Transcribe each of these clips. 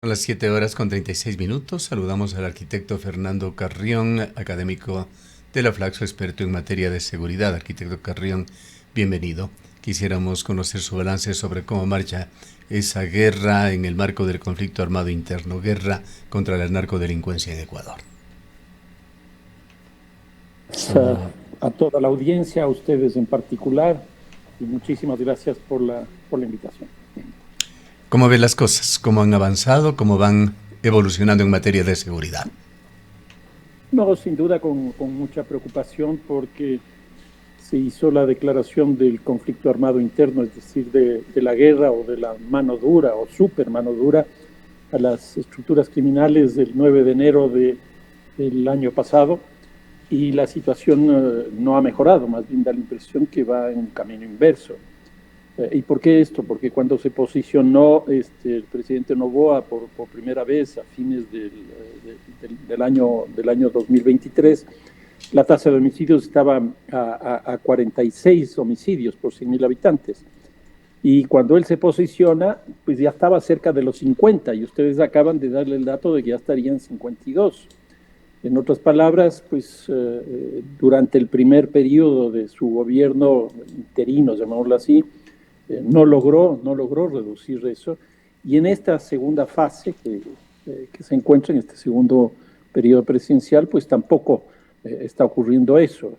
Son las 7 horas con 36 minutos. Saludamos al arquitecto Fernando Carrión, académico de la Flaxo, experto en materia de seguridad. Arquitecto Carrión, bienvenido. Quisiéramos conocer su balance sobre cómo marcha esa guerra en el marco del conflicto armado interno, guerra contra la narcodelincuencia en Ecuador. A toda la audiencia, a ustedes en particular, y muchísimas gracias por la invitación. ¿Cómo ven las cosas? ¿Cómo han avanzado? ¿Cómo van evolucionando en materia de seguridad? No, sin duda con mucha preocupación porque se hizo la declaración del conflicto armado interno, es decir, de la guerra o de la mano dura o super mano dura a las estructuras criminales del 9 de enero del año pasado, y la situación no ha mejorado, más bien da la impresión que va en un camino inverso. ¿Y por qué esto? Porque cuando se posicionó el presidente Noboa por primera vez a fines del año 2023, la tasa de homicidios estaba a 46 homicidios por 100.000 habitantes. Y cuando él se posiciona, pues ya estaba cerca de los 50, y ustedes acaban de darle el dato de que ya estarían 52. En otras palabras, pues durante el primer periodo de su gobierno interino, llamémoslo así, no logró reducir eso. Y en esta segunda fase que se encuentra, en este segundo periodo presidencial, pues tampoco está ocurriendo eso.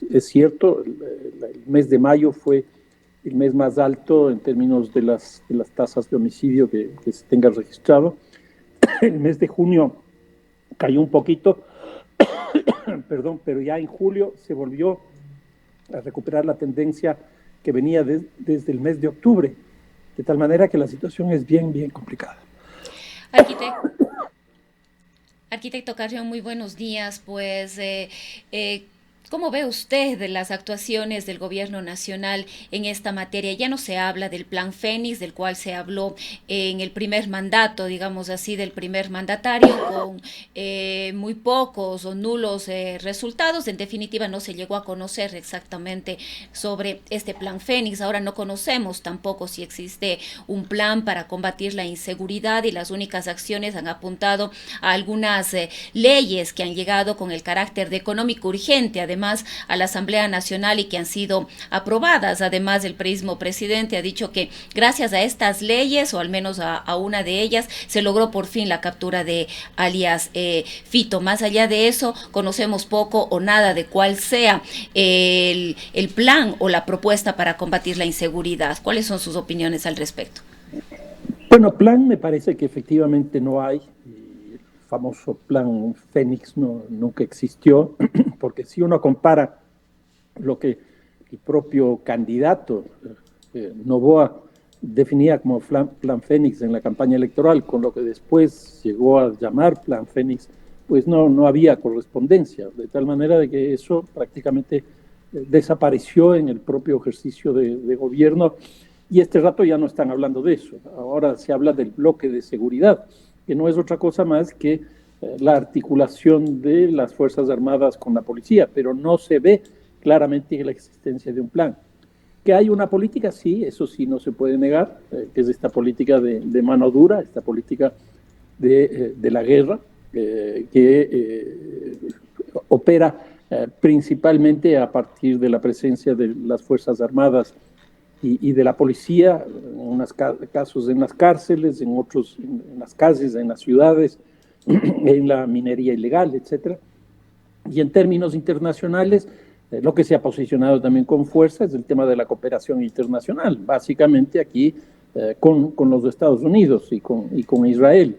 Es cierto, el mes de mayo fue el mes más alto en términos de las tasas de homicidio que se tenga registrado. El mes de junio cayó un poquito, perdón, pero ya en julio se volvió a recuperar la tendencia que venía desde el mes de octubre, de tal manera que la situación es bien complicada. Arquitecto, Arquitecto Carrión, muy buenos días. ¿Cómo ve usted de las actuaciones del gobierno nacional en esta materia? Ya no se habla del plan Fénix, del cual se habló en el primer mandato, digamos así, del primer mandatario, con muy pocos o nulos resultados. En definitiva, no se llegó a conocer exactamente sobre este plan Fénix. Ahora no conocemos tampoco si existe un plan para combatir la inseguridad, y las únicas acciones han apuntado a algunas leyes que han llegado con el carácter de económico urgente, además a la Asamblea Nacional, y que han sido aprobadas. Además, el mismo presidente ha dicho que gracias a estas leyes, o al menos a una de ellas, se logró por fin la captura de alias Fito. Más allá de eso, conocemos poco o nada de cuál sea el plan o la propuesta para combatir la inseguridad. ¿Cuáles son sus opiniones al respecto? Bueno, plan me parece que efectivamente no hay. El famoso plan Fénix nunca existió, porque si uno compara lo que el propio candidato Noboa definía como plan Fénix en la campaña electoral con lo que después llegó a llamar plan Fénix, pues no había correspondencia, de tal manera de que eso prácticamente desapareció en el propio ejercicio de gobierno. Y este rato ya no están hablando de eso. Ahora se habla del bloque de seguridad, que no es otra cosa más que la articulación de las Fuerzas Armadas con la policía, pero no se ve claramente la existencia de un plan. Que hay una política, sí, eso sí no se puede negar, que es esta política de mano dura, esta política de la guerra, que opera principalmente a partir de la presencia de las Fuerzas Armadas y de la policía, en unos casos en las cárceles, en otros en las calles, en las ciudades, en la minería ilegal, etcétera. Y en términos internacionales, lo que se ha posicionado también con fuerza es el tema de la cooperación internacional, básicamente aquí con los Estados Unidos y con Israel.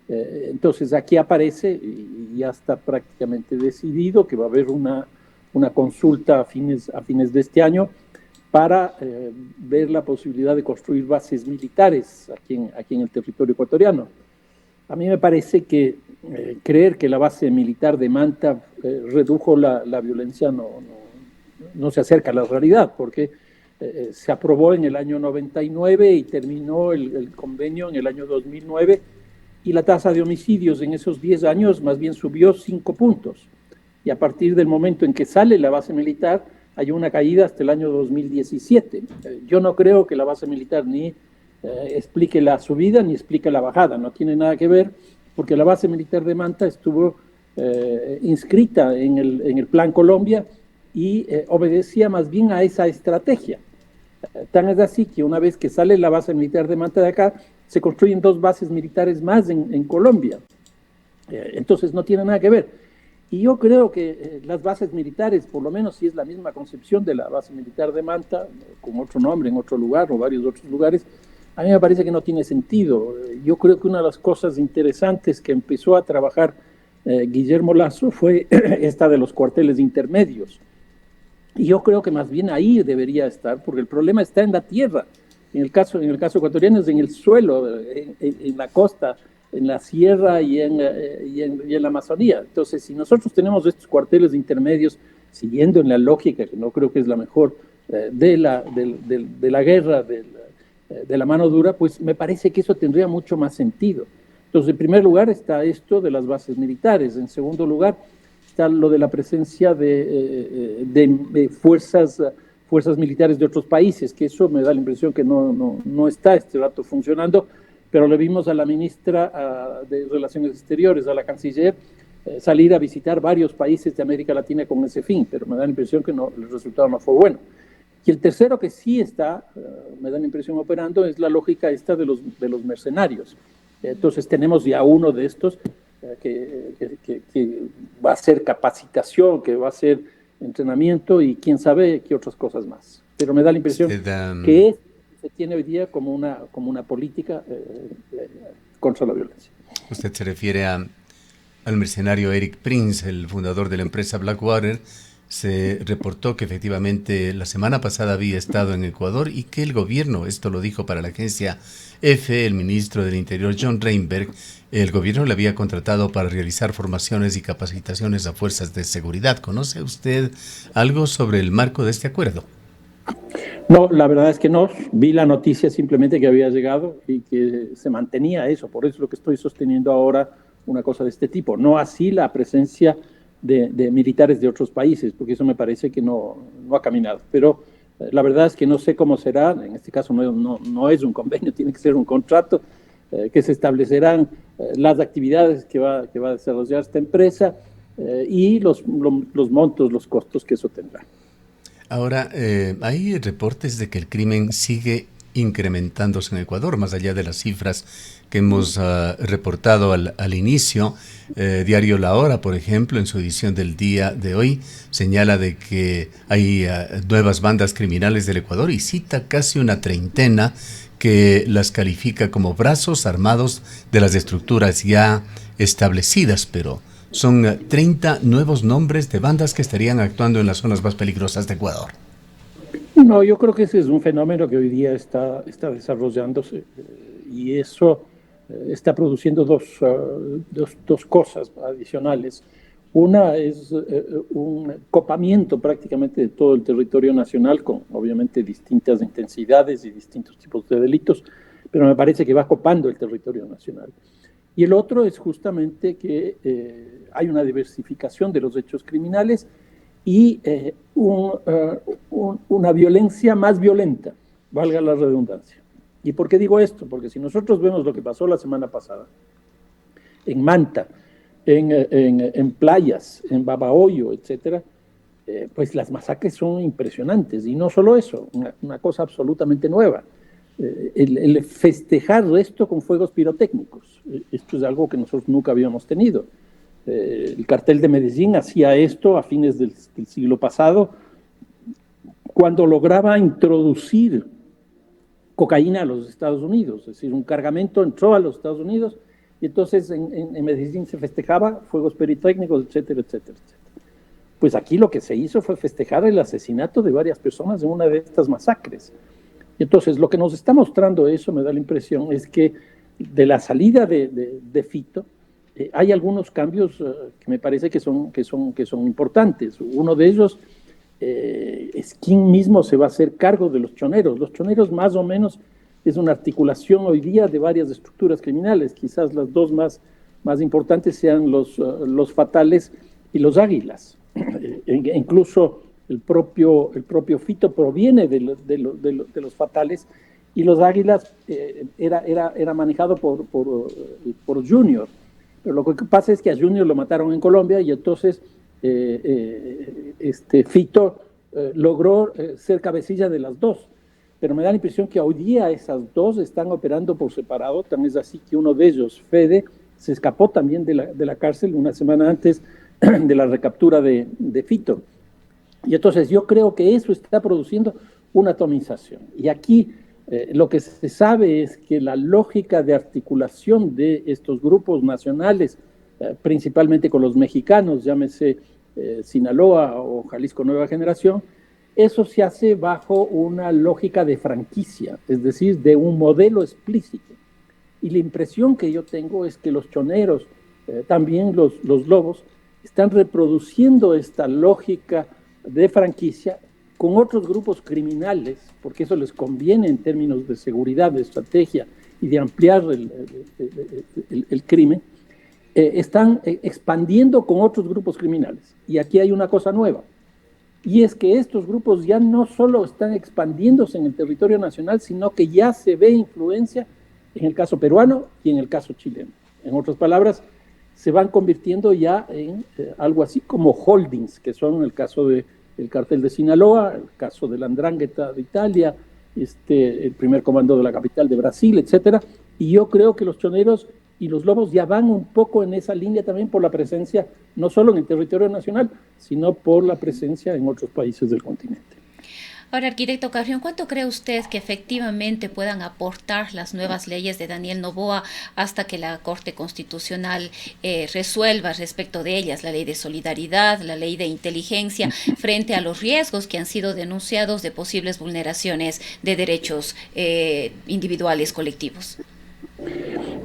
Entonces aquí aparece, y ya está prácticamente decidido, que va a haber una consulta a fines de este año para ver la posibilidad de construir bases militares aquí en el territorio ecuatoriano. A mí me parece que creer que la base militar de Manta redujo la violencia no se acerca a la realidad, porque se aprobó en el año 99 y terminó el convenio en el año 2009, y la tasa de homicidios en esos 10 años más bien subió 5 puntos. Y a partir del momento en que sale la base militar, hay una caída hasta el año 2017. Yo no creo que la base militar ni explique la subida ni explica la bajada, no tiene nada que ver, porque la base militar de Manta estuvo inscrita en el Plan Colombia y obedecía más bien a esa estrategia. Tan es así que una vez que sale la base militar de Manta de acá, se construyen 2 bases militares más en Colombia. Entonces no tiene nada que ver. Y yo creo que las bases militares, por lo menos si es la misma concepción de la base militar de Manta, con otro nombre en otro lugar o varios otros lugares, a mí me parece que no tiene sentido. Yo creo que una de las cosas interesantes que empezó a trabajar Guillermo Lasso fue esta de los cuarteles intermedios. Y yo creo que más bien ahí debería estar, porque el problema está en la tierra. En el caso ecuatoriano es en el suelo, en la costa, en la sierra y en la Amazonía. Entonces, si nosotros tenemos estos cuarteles intermedios, siguiendo en la lógica, que no creo que es la mejor, de la guerra, de la mano dura, pues me parece que eso tendría mucho más sentido. Entonces, en primer lugar está esto de las bases militares. En segundo lugar está lo de la presencia de fuerzas militares de otros países, que eso me da la impresión que no está este rato funcionando, pero le vimos a la ministra de Relaciones Exteriores, a la canciller, salir a visitar varios países de América Latina con ese fin, pero me da la impresión que el resultado no fue bueno. Y el tercero que sí está, me da la impresión operando, es la lógica esta de los mercenarios. Entonces tenemos ya uno de estos que va a ser capacitación, que va a ser entrenamiento y quién sabe qué otras cosas más. Pero me da la impresión que se tiene hoy día como una política contra la violencia. Usted se refiere al mercenario Eric Prince, el fundador de la empresa Blackwater. Se reportó que efectivamente la semana pasada había estado en Ecuador y que el gobierno, esto lo dijo para la agencia EFE, el ministro del Interior John Reinberg, el gobierno le había contratado para realizar formaciones y capacitaciones a fuerzas de seguridad. ¿Conoce usted algo sobre el marco de este acuerdo? No, la verdad es que no. Vi la noticia simplemente que había llegado y que se mantenía eso. Por eso es lo que estoy sosteniendo ahora, una cosa de este tipo. No así la presencia de militares de otros países, porque eso me parece que no ha caminado. Pero la verdad es que no sé cómo será. En este caso no es un convenio, tiene que ser un contrato que se establecerán las actividades que va a desarrollar esta empresa y los montos, los costos que eso tendrá. Ahora, hay reportes de que el crimen sigue incrementándose en Ecuador, más allá de las cifras que hemos reportado al inicio. Diario La Hora, por ejemplo, en su edición del día de hoy, señala de que hay nuevas bandas criminales del Ecuador y cita casi una treintena que las califica como brazos armados de las estructuras ya establecidas, pero son 30 nuevos nombres de bandas que estarían actuando en las zonas más peligrosas de Ecuador. No, yo creo que ese es un fenómeno que hoy día está desarrollándose y eso está produciendo dos cosas adicionales. Una es un copamiento prácticamente de todo el territorio nacional con obviamente distintas intensidades y distintos tipos de delitos, pero me parece que va copando el territorio nacional. Y el otro es justamente que hay una diversificación de los hechos criminales y una violencia más violenta, valga la redundancia. ¿Y por qué digo esto? Porque si nosotros vemos lo que pasó la semana pasada en Manta, en Playas, en Babahoyo, etcétera, pues las masacres son impresionantes. Y no solo eso, una cosa absolutamente nueva. El festejar esto con fuegos pirotécnicos. Esto es algo que nosotros nunca habíamos tenido. El cartel de Medellín hacía esto a fines del siglo pasado, cuando lograba introducir cocaína a los Estados Unidos. Es decir, un cargamento entró a los Estados Unidos y entonces en Medellín se festejaba fuegos pirotécnicos, etcétera, etcétera, etcétera. Pues aquí lo que se hizo fue festejar el asesinato de varias personas en una de estas masacres. Entonces, lo que nos está mostrando eso, me da la impresión, es que de la salida de Fito, hay algunos cambios que me parece que son importantes. Uno de ellos es quién mismo se va a hacer cargo de los choneros. Los choneros más o menos es una articulación hoy día de varias estructuras criminales. Quizás las dos más importantes sean los fatales y los águilas. Incluso el propio Fito proviene de los fatales y los Águilas era manejado por Junior. Pero lo que pasa es que a Junior lo mataron en Colombia y entonces Fito logró ser cabecilla de las dos. Pero me da la impresión que hoy día esas dos están operando por separado. También es así que uno de ellos, Fede, se escapó también de la cárcel una semana antes de la recaptura de Fito. Y entonces yo creo que eso está produciendo una atomización. Y aquí lo que se sabe es que la lógica de articulación de estos grupos nacionales, principalmente con los mexicanos, llámese Sinaloa o Jalisco Nueva Generación, eso se hace bajo una lógica de franquicia, es decir, de un modelo explícito. Y la impresión que yo tengo es que los choneros, también los lobos, están reproduciendo esta lógica de franquicia con otros grupos criminales, porque eso les conviene en términos de seguridad, de estrategia y de ampliar el crimen, están expandiendo con otros grupos criminales. Y aquí hay una cosa nueva, y es que estos grupos ya no solo están expandiéndose en el territorio nacional, sino que ya se ve influencia en el caso peruano y en el caso chileno. En otras palabras, se van convirtiendo ya en algo así como holdings, que son el caso del cartel de Sinaloa, el caso de la 'Ndrangheta de Italia, el primer comando de la capital de Brasil, etcétera. Y yo creo que los choneros y los lobos ya van un poco en esa línea también por la presencia, no solo en el territorio nacional, sino por la presencia en otros países del continente. Ahora, arquitecto Carrión, ¿cuánto cree usted que efectivamente puedan aportar las nuevas leyes de Daniel Noboa hasta que la Corte Constitucional resuelva respecto de ellas, la ley de solidaridad, la ley de inteligencia, frente a los riesgos que han sido denunciados de posibles vulneraciones de derechos individuales colectivos?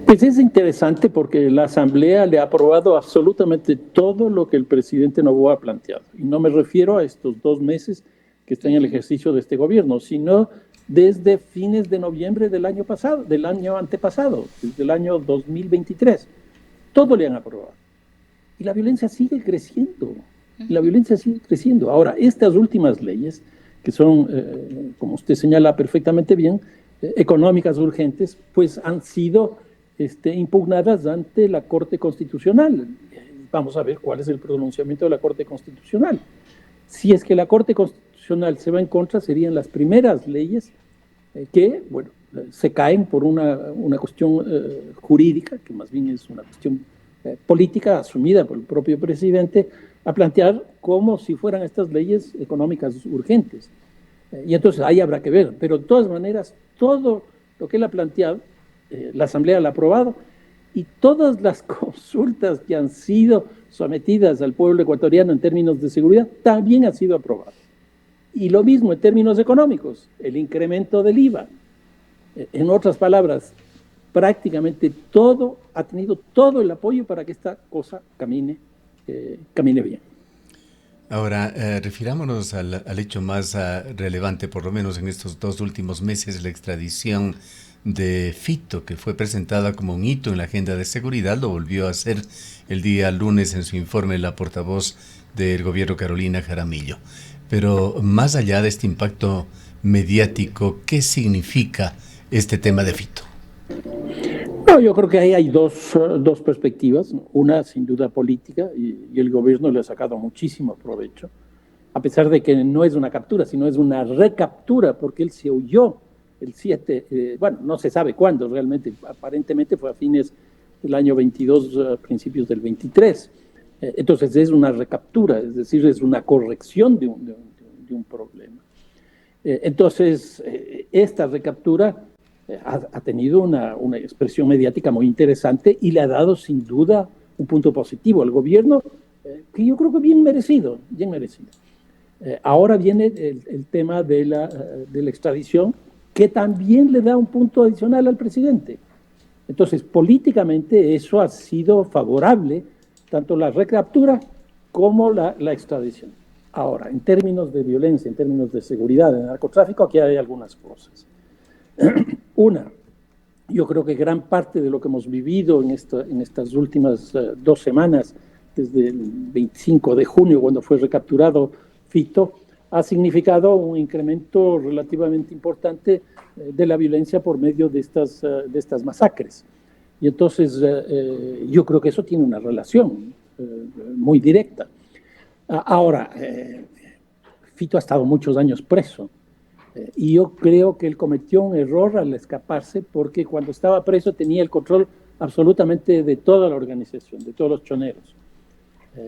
Pues es interesante porque la Asamblea le ha aprobado absolutamente todo lo que el presidente Noboa ha planteado. Y no me refiero a estos 2 meses que está en el ejercicio de este gobierno, sino desde fines de noviembre del año pasado, del año antepasado, desde el año 2023. Todo le han aprobado. Y la violencia sigue creciendo. Ahora, estas últimas leyes, que son, como usted señala perfectamente bien, económicas urgentes, pues han sido impugnadas ante la Corte Constitucional. Vamos a ver cuál es el pronunciamiento de la Corte Constitucional. Si es que la Corte Constitucional se va en contra, serían las primeras leyes que, bueno, se caen por una cuestión jurídica, que más bien es una cuestión política asumida por el propio presidente, a plantear como si fueran estas leyes económicas urgentes. Y entonces ahí habrá que ver, pero de todas maneras, todo lo que él ha planteado, la Asamblea lo ha aprobado, y todas las consultas que han sido sometidas al pueblo ecuatoriano en términos de seguridad también han sido aprobadas. Y lo mismo en términos económicos, el incremento del IVA. En otras palabras, prácticamente todo ha tenido todo el apoyo para que esta cosa camine bien. Ahora, refirámonos al hecho más relevante, por lo menos en estos 2 últimos meses, la extradición de Fito, que fue presentada como un hito en la agenda de seguridad. Lo volvió a hacer el día lunes en su informe la portavoz del gobierno, Carolina Jaramillo. Pero más allá de este impacto mediático, ¿qué significa este tema de Fito? No, yo creo que ahí hay dos perspectivas. Una, sin duda, política, y el gobierno le ha sacado muchísimo provecho, a pesar de que no es una captura, sino es una recaptura, porque él se huyó el 7, no se sabe cuándo realmente, aparentemente fue a fines del año 22, principios del 23. Entonces es una recaptura, es decir, es una corrección de un problema. Entonces, esta recaptura ha tenido una expresión mediática muy interesante y le ha dado sin duda un punto positivo al gobierno, que yo creo que bien merecido. Ahora viene el tema de la extradición, que también le da un punto adicional al presidente. Entonces, políticamente eso ha sido favorable, tanto la recaptura como la extradición. Ahora, en términos de violencia, en términos de seguridad, de narcotráfico, aquí hay algunas cosas. Una, yo creo que gran parte de lo que hemos vivido en estas últimas 2 semanas, desde el 25 de junio, cuando fue recapturado Fito, ha significado un incremento relativamente importante de la violencia por medio de estas masacres. Y entonces yo creo que eso tiene una relación muy directa. Ahora, Fito ha estado muchos años preso y yo creo que él cometió un error al escaparse, porque cuando estaba preso tenía el control absolutamente de toda la organización, de todos los choneros.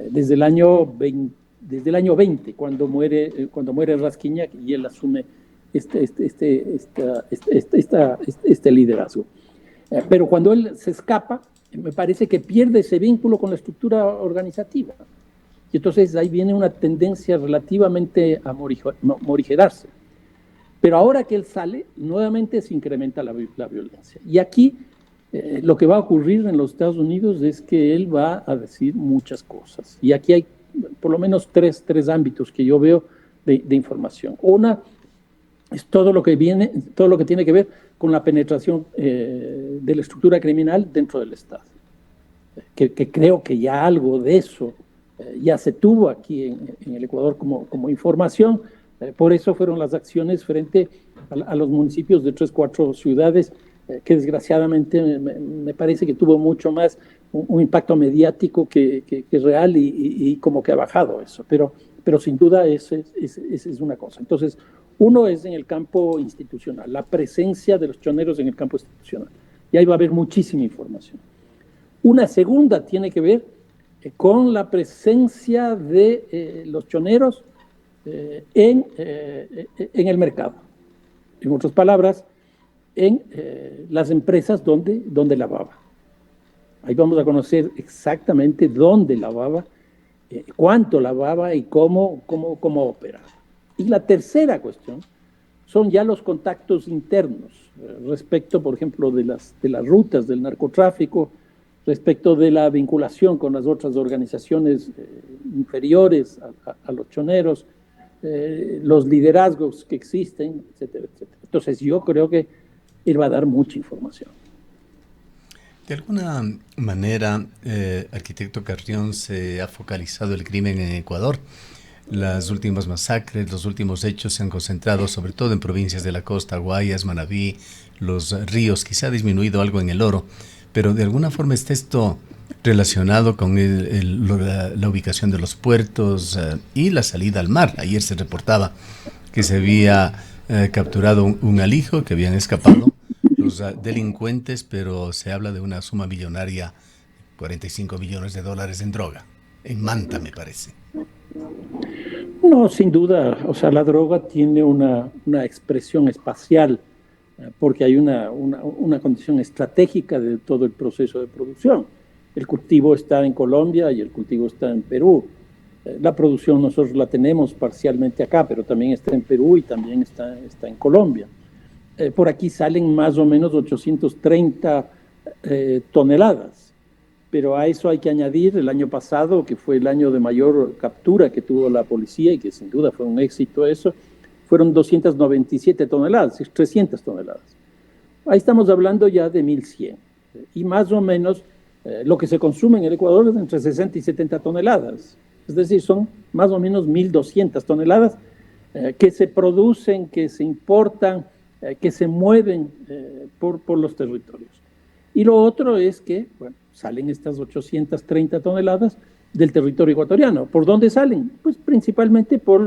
Desde el año 20, cuando muere Rasquiña, y él asume este liderazgo. Pero cuando él se escapa, me parece que pierde ese vínculo con la estructura organizativa. Y entonces ahí viene una tendencia relativamente a morigerarse. Pero ahora que él sale, nuevamente se incrementa la violencia. Y aquí lo que va a ocurrir en los Estados Unidos es que él va a decir muchas cosas. Y aquí hay por lo menos tres ámbitos que yo veo de información. Una es todo lo que tiene que ver con la penetración de la estructura criminal dentro del Estado. Que creo que ya algo de eso ya se tuvo aquí en el Ecuador como información. Por eso fueron las acciones frente a los municipios de 3, 4 ciudades, que desgraciadamente me parece que tuvo mucho más un impacto mediático que real, y como que ha bajado eso. Pero sin duda esa es una cosa. Entonces, uno es en el campo institucional, la presencia de los choneros en el campo institucional. Y ahí va a haber muchísima información. Una segunda tiene que ver con la presencia de los choneros en el mercado. En otras palabras, en las empresas donde lavaba. Ahí vamos a conocer exactamente dónde lavaba, cuánto lavaba y cómo operaba. Y la tercera cuestión son ya los contactos internos respecto, por ejemplo, de las rutas del narcotráfico, respecto de la vinculación con las otras organizaciones inferiores a los choneros, los liderazgos que existen, etcétera, etcétera. Entonces yo creo que él va a dar mucha información. De alguna manera, arquitecto Carrión, se ha focalizado el crimen en Ecuador. Las últimas masacres, los últimos hechos se han concentrado sobre todo en provincias de la costa, Guayas, Manabí, Los Ríos. Quizá ha disminuido algo en el Oro, pero de alguna forma está esto relacionado con la ubicación de los puertos y la salida al mar. Ayer se reportaba que se había capturado un alijo, que habían escapado los delincuentes, pero se habla de una suma millonaria, $45 millones en droga, en Manta, me parece. No, sin duda, o sea, la droga tiene una expresión espacial, porque hay una condición estratégica de todo el proceso de producción. El cultivo está en Colombia y el cultivo está en Perú. La producción nosotros la tenemos parcialmente acá, pero también está en Perú y también está en Colombia. Por aquí salen más o menos 830 toneladas. Pero a eso hay que añadir el año pasado, que fue el año de mayor captura que tuvo la policía y que sin duda fue un éxito eso, fueron 297 toneladas, 300 toneladas. Ahí estamos hablando ya de 1.100. Y más o menos lo que se consume en el Ecuador es entre 60 y 70 toneladas. Es decir, son más o menos 1.200 toneladas que se producen, que se importan, que se mueven por los territorios. Y lo otro es que, bueno, salen estas 830 toneladas del territorio ecuatoriano. ¿Por dónde salen? Pues principalmente por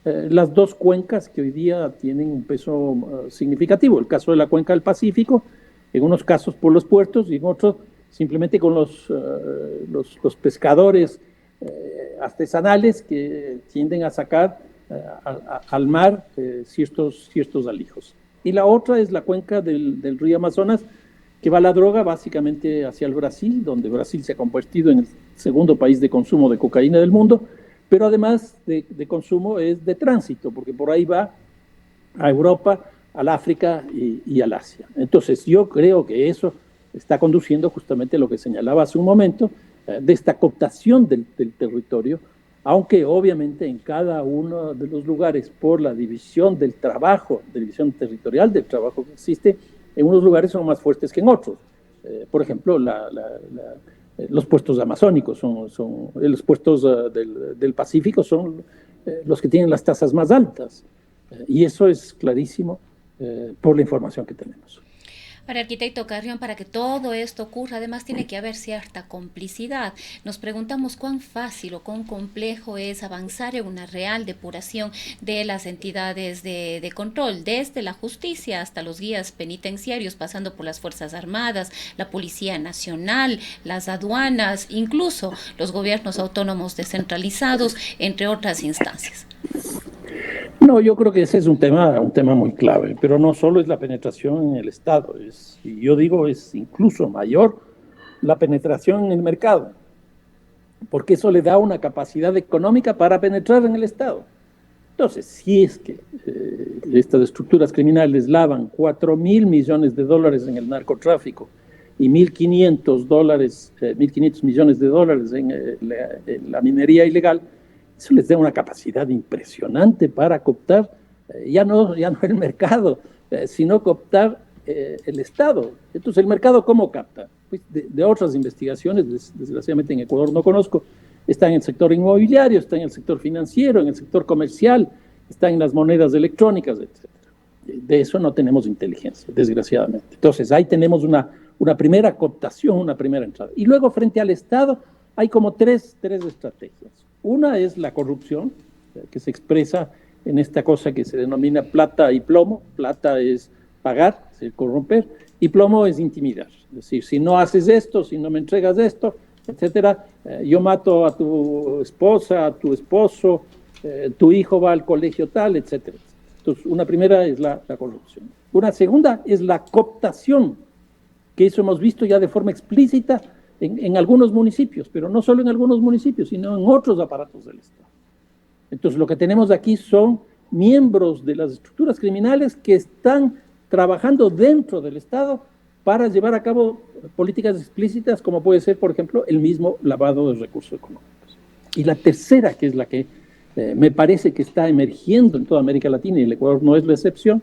las dos cuencas que hoy día tienen un peso significativo. El caso de la cuenca del Pacífico, en unos casos por los puertos y en otros simplemente con los pescadores artesanales que tienden a sacar al mar ciertos alijos. Y la otra es la cuenca del río Amazonas, que va la droga básicamente hacia el Brasil, donde Brasil se ha convertido en el segundo país de consumo de cocaína del mundo, pero además de consumo es de tránsito, porque por ahí va a Europa, al África y al Asia. Entonces yo creo que eso está conduciendo justamente a lo que señalaba hace un momento, de esta cooptación del territorio, aunque obviamente en cada uno de los lugares, por la división del trabajo, división territorial del trabajo que existe, en unos lugares son más fuertes que en otros. Por ejemplo, los puestos amazónicos, los puestos del Pacífico son los que tienen las tasas más altas. Y eso es clarísimo por la información que tenemos. Para arquitecto Carrión, para que todo esto ocurra, además tiene que haber cierta complicidad. Nos preguntamos cuán fácil o cuán complejo es avanzar en una real depuración de las entidades de control, desde la justicia hasta los guías penitenciarios, pasando por las Fuerzas Armadas, la Policía Nacional, las aduanas, incluso los gobiernos autónomos descentralizados, entre otras instancias. No, yo creo que ese es un tema muy clave, pero no solo es la penetración en el Estado, yo digo, es incluso mayor la penetración en el mercado, porque eso le da una capacidad económica para penetrar en el Estado. Entonces, si es que estas estructuras criminales lavan 4.000 millones de dólares en el narcotráfico y 1.500 millones de dólares en la minería ilegal, eso les da una capacidad impresionante para cooptar ya no el mercado, sino cooptar el Estado. Entonces, ¿el mercado cómo capta? Pues de otras investigaciones, desgraciadamente en Ecuador no conozco, está en el sector inmobiliario, está en el sector financiero, en el sector comercial, está en las monedas electrónicas, etc. De eso no tenemos inteligencia, desgraciadamente. Entonces, ahí tenemos una primera cooptación, una primera entrada. Y luego, frente al Estado, hay como tres estrategias. Una es la corrupción, que se expresa en esta cosa que se denomina plata y plomo. Plata es pagar, es decir, corromper, y plomo es intimidar. Es decir, si no haces esto, si no me entregas esto, etcétera, yo mato a tu esposa, a tu esposo, tu hijo va al colegio tal, etcétera. Entonces, una primera es la corrupción. Una segunda es la cooptación, que eso hemos visto ya de forma explícita en algunos municipios, pero no solo en algunos municipios, sino en otros aparatos del Estado. Entonces, lo que tenemos aquí son miembros de las estructuras criminales que están trabajando dentro del Estado para llevar a cabo políticas explícitas, como puede ser, por ejemplo, el mismo lavado de recursos económicos. Y la tercera, que es la que me parece que está emergiendo en toda América Latina, y el Ecuador no es la excepción,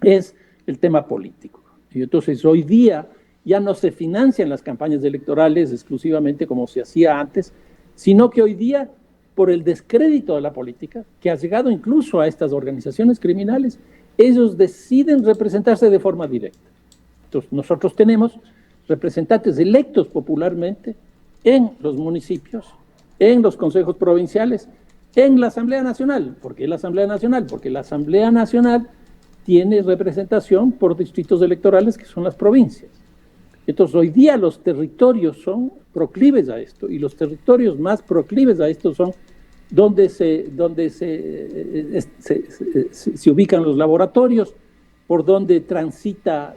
es el tema político. Y entonces, hoy día ya no se financian las campañas electorales exclusivamente como se hacía antes, sino que hoy día, por el descrédito de la política, que ha llegado incluso a estas organizaciones criminales, ellos deciden representarse de forma directa. Entonces, nosotros tenemos representantes electos popularmente en los municipios, en los consejos provinciales, en la Asamblea Nacional. ¿Por qué la Asamblea Nacional? Porque la Asamblea Nacional tiene representación por distritos electorales que son las provincias. Entonces, hoy día los territorios son proclives a esto, y los territorios más proclives a esto son donde se ubican los laboratorios, por donde transita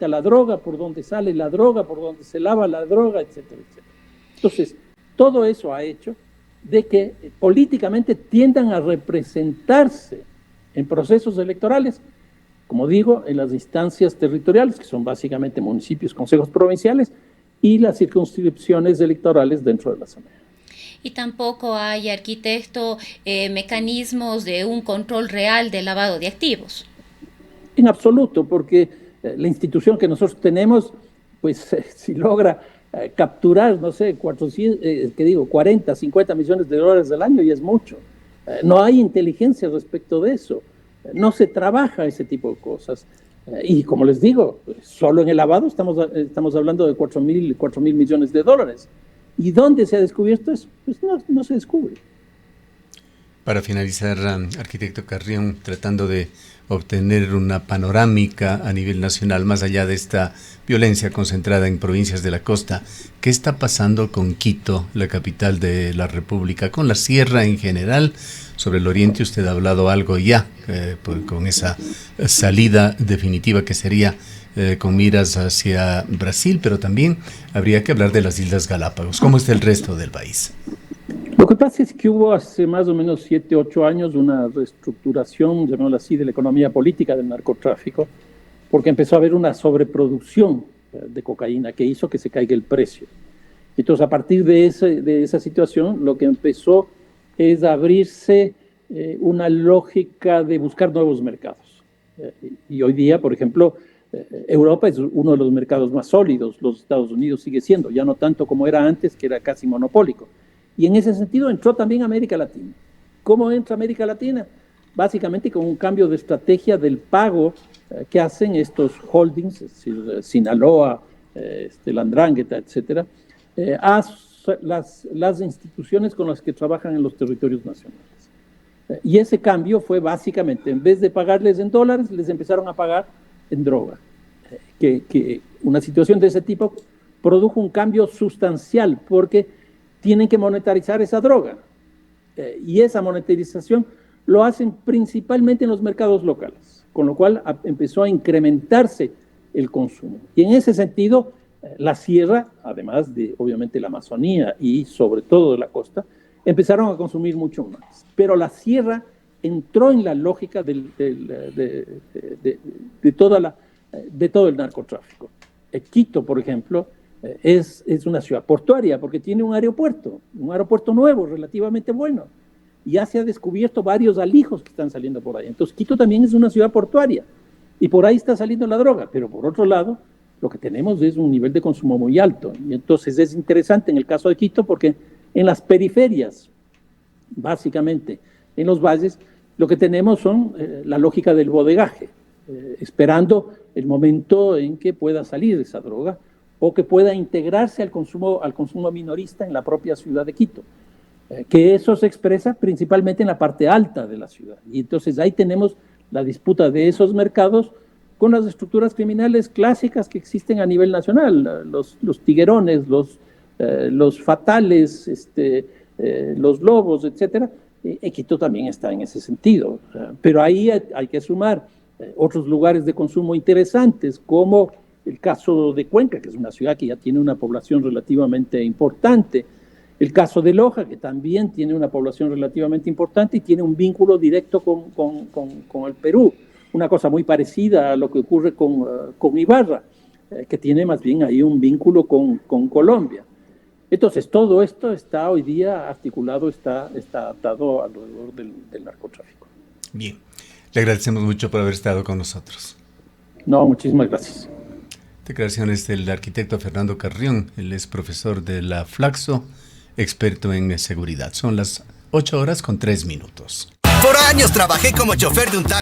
la droga, por donde sale la droga, por donde se lava la droga, etcétera, etcétera. Entonces, todo eso ha hecho de que políticamente tiendan a representarse en procesos electorales, como digo, en las instancias territoriales, que son básicamente municipios, consejos provinciales, y las circunscripciones electorales dentro de la Asamblea. Y tampoco hay, arquitecto, mecanismos de un control real del lavado de activos. En absoluto, porque la institución que nosotros tenemos, pues si logra capturar, no sé, 40, 50 millones de dólares al año, y es mucho. No hay inteligencia respecto de eso. No se trabaja ese tipo de cosas. Y como les digo, solo en el lavado estamos hablando de 4.000 millones de dólares. ¿Y dónde se ha descubierto eso? Pues no se descubre. Para finalizar, arquitecto Carrión, tratando de obtener una panorámica a nivel nacional, más allá de esta violencia concentrada en provincias de la costa, ¿qué está pasando con Quito, la capital de la República, con la sierra en general? Sobre el oriente usted ha hablado algo ya, con esa salida definitiva que sería con miras hacia Brasil, pero también habría que hablar de las Islas Galápagos. ¿Cómo está el resto del país? Lo que pasa es que hubo hace más o menos 7, 8 años una reestructuración, llamémoslo así, de la economía política del narcotráfico, porque empezó a haber una sobreproducción de cocaína que hizo que se caiga el precio. Entonces, a partir de esa situación, lo que empezó es abrirse una lógica de buscar nuevos mercados. Y hoy día, por ejemplo, Europa es uno de los mercados más sólidos, los Estados Unidos sigue siendo, ya no tanto como era antes, que era casi monopólico. Y en ese sentido entró también América Latina. ¿Cómo entra América Latina? Básicamente con un cambio de estrategia del pago que hacen estos holdings, es decir, Sinaloa, Landrangheta, etcétera, a las instituciones con las que trabajan en los territorios nacionales. Y ese cambio fue básicamente, en vez de pagarles en dólares, les empezaron a pagar en droga. Que una situación de ese tipo produjo un cambio sustancial porque tienen que monetarizar esa droga. Y esa monetarización lo hacen principalmente en los mercados locales, con lo cual empezó a incrementarse el consumo. Y en ese sentido, la sierra, además de obviamente la Amazonía y sobre todo de la costa, empezaron a consumir mucho más. Pero la sierra entró en la lógica de todo el narcotráfico. Quito, por ejemplo, es una ciudad portuaria porque tiene un aeropuerto nuevo, relativamente bueno. Ya se ha descubierto varios alijos que están saliendo por ahí. Entonces, Quito también es una ciudad portuaria y por ahí está saliendo la droga. Pero por otro lado, lo que tenemos es un nivel de consumo muy alto. Y entonces es interesante en el caso de Quito porque en las periferias, básicamente en los valles, lo que tenemos son la lógica del bodegaje, esperando el momento en que pueda salir esa droga o que pueda integrarse al consumo minorista en la propia ciudad de Quito, que eso se expresa principalmente en la parte alta de la ciudad. Y entonces ahí tenemos la disputa de esos mercados con las estructuras criminales clásicas que existen a nivel nacional, los tiguerones, los fatales, los lobos, etcétera. Quito también está en ese sentido. Pero ahí hay que sumar otros lugares de consumo interesantes, como el caso de Cuenca, que es una ciudad que ya tiene una población relativamente importante, el caso de Loja, que también tiene una población relativamente importante y tiene un vínculo directo con el Perú, una cosa muy parecida a lo que ocurre con Ibarra, que tiene más bien ahí un vínculo con Colombia. Entonces, todo esto está hoy día articulado, está atado alrededor del narcotráfico. Bien, le agradecemos mucho por haber estado con nosotros. No, muchísimas gracias. Declaraciones del arquitecto Fernando Carrión, él es profesor de la Flaxo, experto en seguridad. Son las 8:03. Por años trabajé como chofer de un taxi.